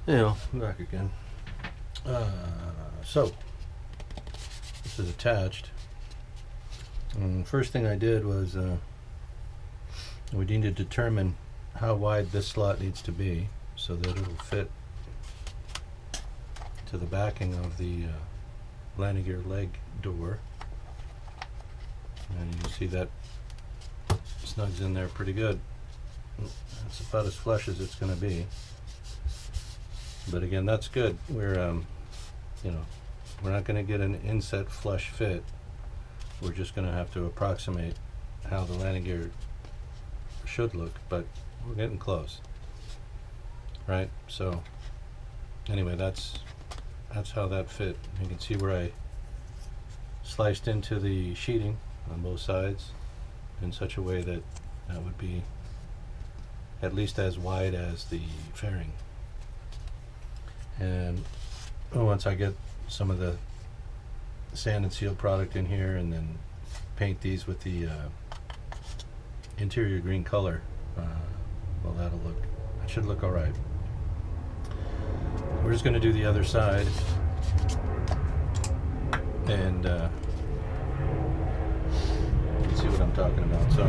I'm back again. So this is attached. And the first thing I did was we need to determine how wide this slot needs to be so that it'll fit to the backing of the landing gear leg door. And you can see that snugs in there pretty good. It's about as flush as it's going to be. But again, that's good. We're we're not going to get an inset flush fit. We're just going to have to approximate how the landing gear should look, but we're getting close, right? So anyway, that's how that fit. You can see where I sliced into the sheeting on both sides in such a way that that would be at least as wide as the fairing. And once I get some of the sand and seal product in here and then paint these with the interior green color, well, that should look all right. We're just going to do the other side, and you can see what I'm talking about. So,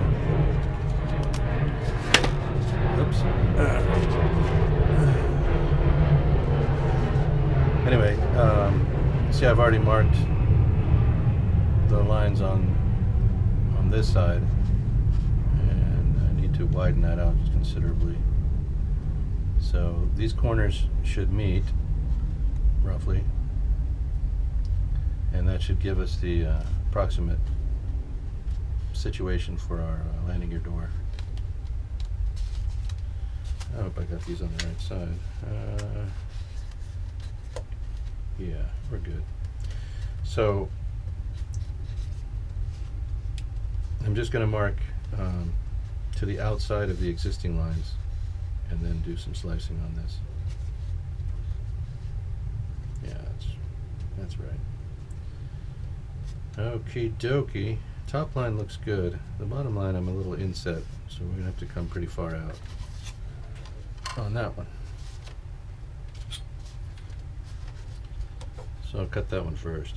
oops. Anyway, see, I've already marked the lines on this side, and I need to widen that out considerably. So these corners should meet roughly, and that should give us the approximate situation for our landing gear door. I hope I got these on the right side. Yeah, we're good. So I'm just going to mark to the outside of the existing lines and then do some slicing on this. Yeah, that's right. Okie dokie. Top line looks good. The bottom line I'm a little inset, so we're going to have to come pretty far out on that one. So I'll cut that one first.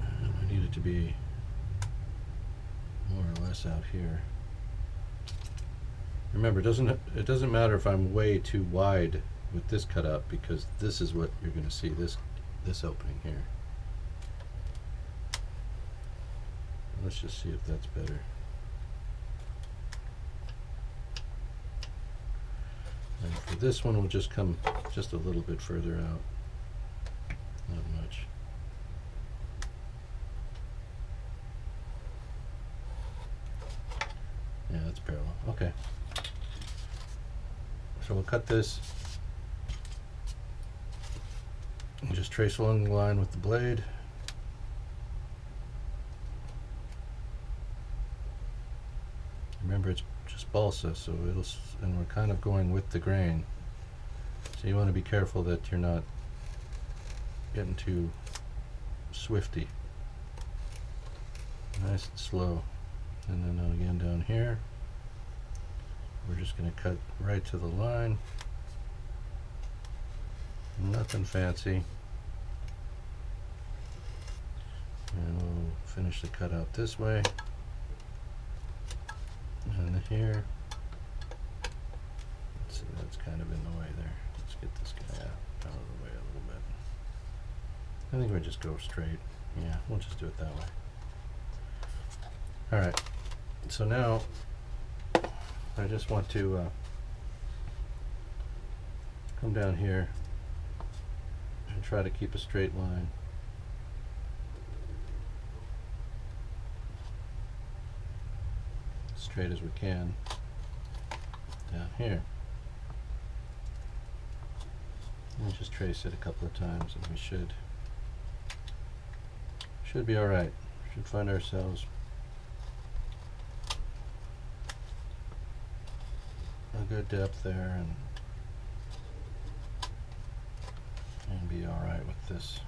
I need it to be more or less out here. Remember, it doesn't matter if I'm way too wide with this cut up, because this is what you're going to see, this opening here. Let's just see if that's better. And for this one, we'll just come just a little bit further out. Not much. Yeah, that's parallel. Okay. So we'll cut this and just trace along the line with the blade. Remember, it's just balsa, so and we're kind of going with the grain. So you want to be careful that you're not getting too swifty. Nice and slow. And then again down here, we're just going to cut right to the line. Nothing fancy. And we'll finish the cut out this way. And here. Let's see, that's kind of in the way there. Let's get this guy out of the way a little bit. I think we just go straight. Yeah, we'll just do it that way. Alright, so now I just want to come down here and try to keep a straight line. Straight as we can down here. And just trace it a couple of times and we should be alright. Should find ourselves a good depth there and be alright with this.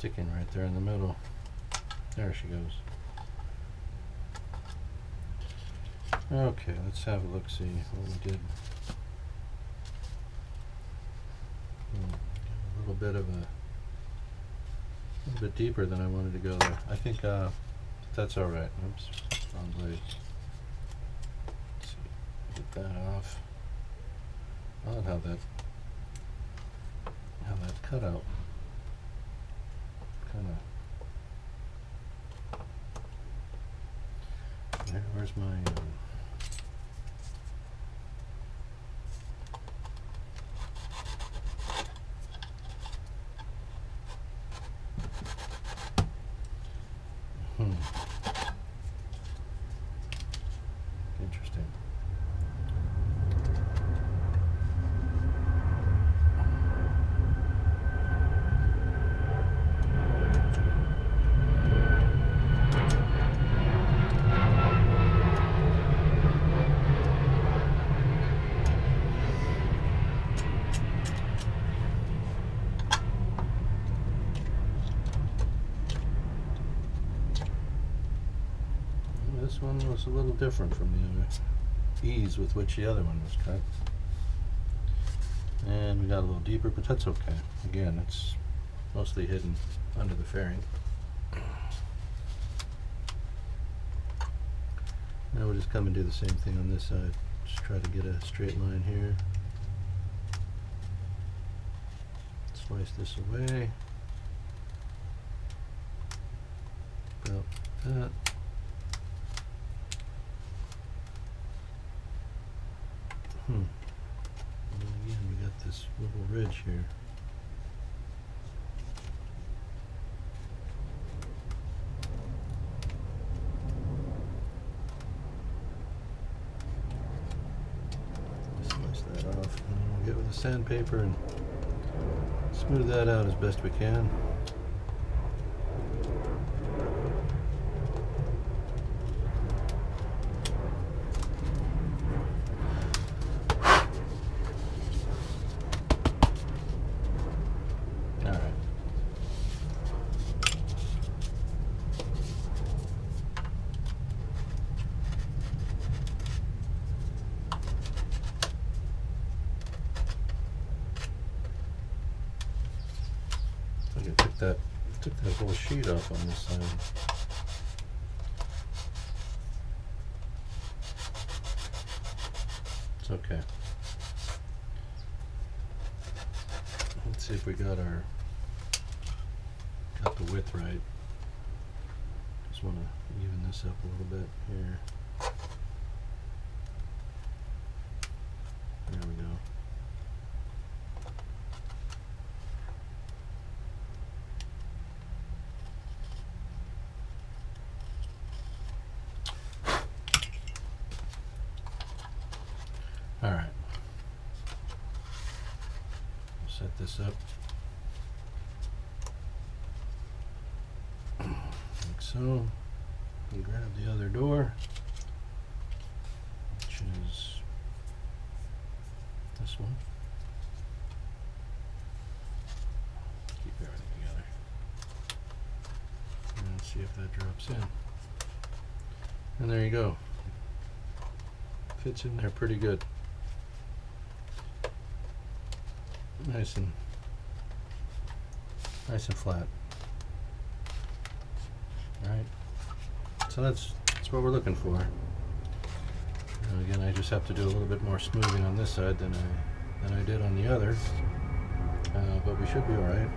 sticking right there in the middle. There she goes. Okay, let's have a look, see what we did. A little bit deeper than I wanted to go there. I think that's all right. Oops, wrong blade. Let's see, get that off. Odd how that cutout kind of. Where's my? Interesting. This one was a little different from the other ease with which the other one was cut. And we got a little deeper, but that's okay. Again, it's mostly hidden under the fairing. Now we'll just come and do the same thing on this side. Just try to get a straight line here. Slice this away. About that. And again, we got this little ridge here. Slice that off, and we'll get with the sandpaper and smooth that out as best we can. Took that whole sheet off on this side. It's okay. Let's see if we got the width right. Just want to even this up a little bit here. There we go. All right, set this up like so. We grab the other door, which is this one. Keep everything together. And let's see if that drops in. And there you go. Fits in there pretty good. Nice and flat. All right. So that's what we're looking for. And again, I just have to do a little bit more smoothing on this side than I did on the other. But we should be all right.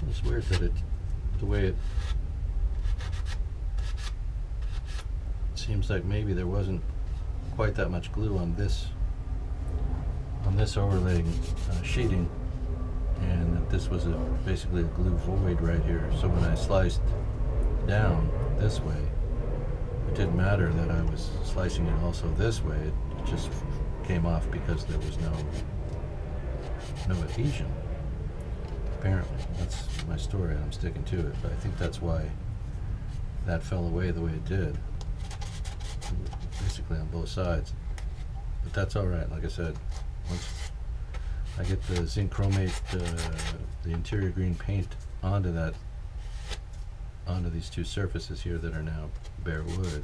It's weird that the way it seems like maybe there wasn't quite that much glue on this overlaying sheeting, and that this was basically a glue void right here. So when I sliced down this way, it didn't matter that I was slicing it also this way. It just came off because there was no adhesion. Apparently, that's my story, and I'm sticking to it. But I think that's why that fell away the way it did, basically on both sides. But that's all right. Like I said, once I get the zinc chromate, the interior green paint onto these two surfaces here that are now bare wood,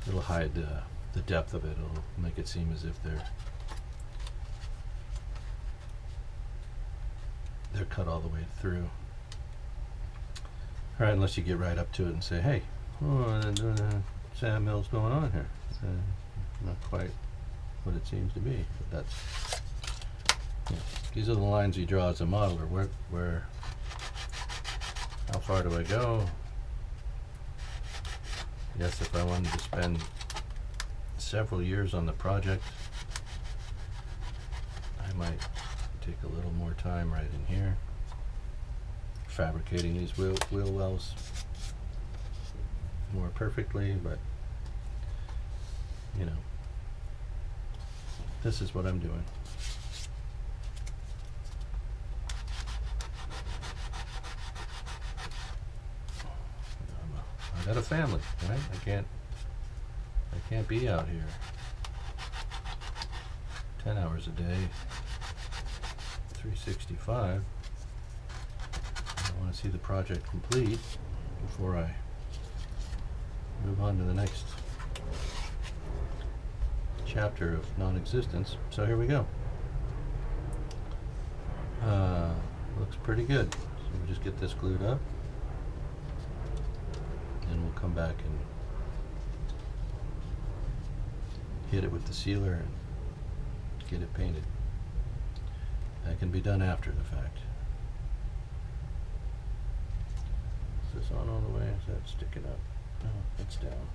it'll hide the depth of it. It'll make it seem as if they're cut all the way through. All right, unless you get right up to it and say, "Hey, sand mill's going on here." Not quite what it seems to be, but that's, these are the lines you draw as a modeler. Where how far do I go? Yes, if I wanted to spend several years on the project, I might take a little more time right in here, fabricating these wheel wells more perfectly, but this is what I'm doing. I got a family, right? I can't be out here 10 hours a day, 365. I want to see the project complete before I move on to the next chapter of non-existence. So here we go. Looks pretty good. So we'll just get this glued up, and we'll come back and hit it with the sealer and get it painted. That can be done after the fact. Is this on all the way? Is that sticking up? No, it's down.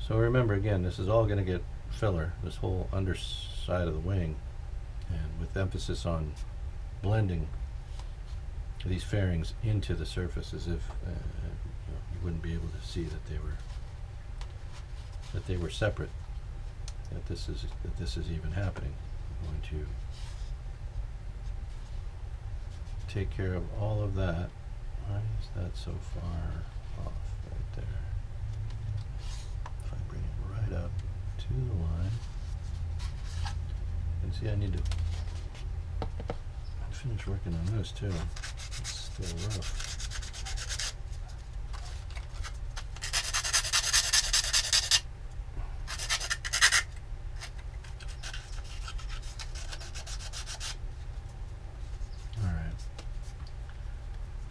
So remember, again, this is all going to get filler, this whole underside of the wing, and with emphasis on blending these fairings into the surface, as if you wouldn't be able to see that they were separate. That this is even happening. I'm going to take care of all of that. Why is that so far off right there? If I bring it right up to the line, and see, I need to finish working on this too. It's still rough.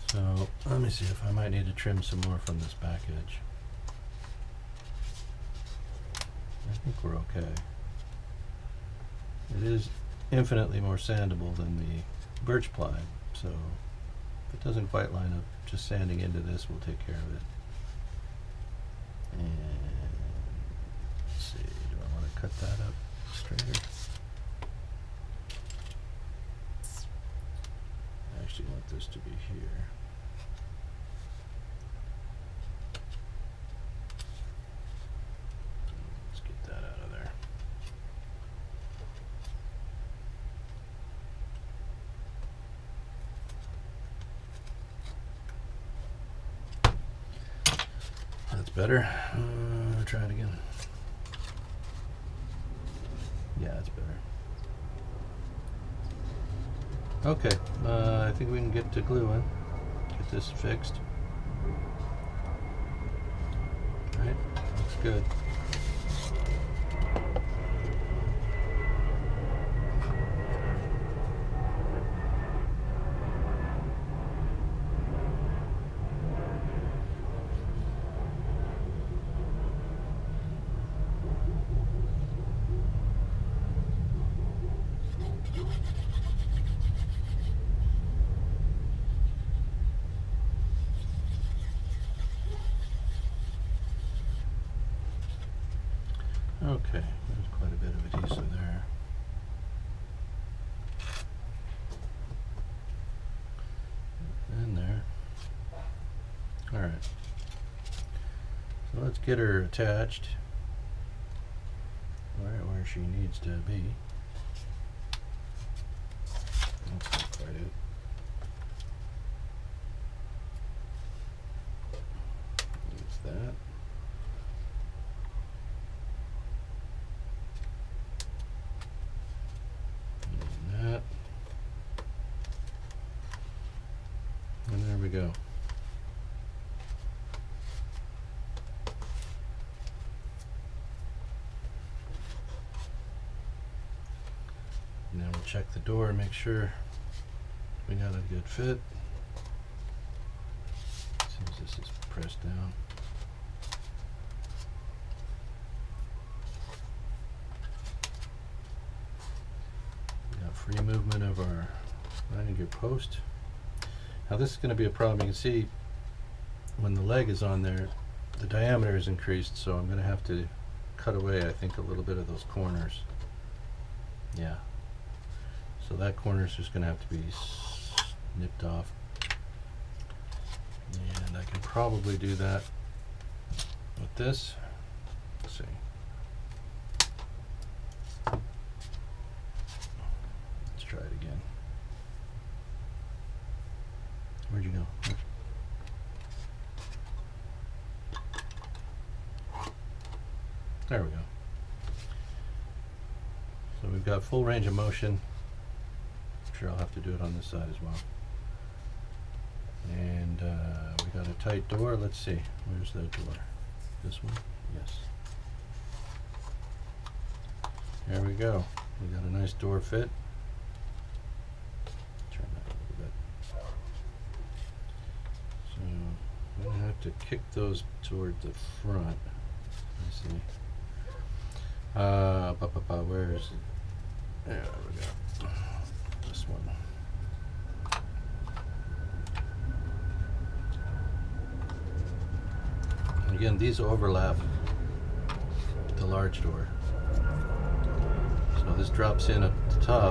So let me see if I might need to trim some more from this back edge. I think we're okay. It is infinitely more sandable than the birch ply, so if it doesn't quite line up, just sanding into this will take care of it. And let's see, do I want to cut that up straighter? I actually want this to be here. Let's get that out of there. That's better. Try it again. Yeah, that's better. Okay, I think we can get to gluing. Get this fixed. Right, looks good. Okay, there's quite a bit of adhesive there. And there. Alright. So let's get her attached right where she needs to be. That's not quite it. Use that. And that. And there we go. And then we'll check the door and make sure we got a good fit. Seems this is pressed down. We got free movement of our landing gear post. Now this is going to be a problem. You can see when the leg is on there, the diameter is increased, so I'm going to have to cut away, I think, a little bit of those corners. Yeah. So that corner is just going to have to be nipped off. And I can probably do that with this. Let's see. Let's try it again. Where'd you go? There we go. So we've got full range of motion. I'm sure I'll have to do it on this side as well. And we got a tight door. Let's see. Where's that door? This one? Yes. There we go. We got a nice door fit. Turn that a little bit. So I'm going to have to kick those toward the front. Let's see. Where is it? There we go. This one. Again, these overlap the large door. So this drops in at the top.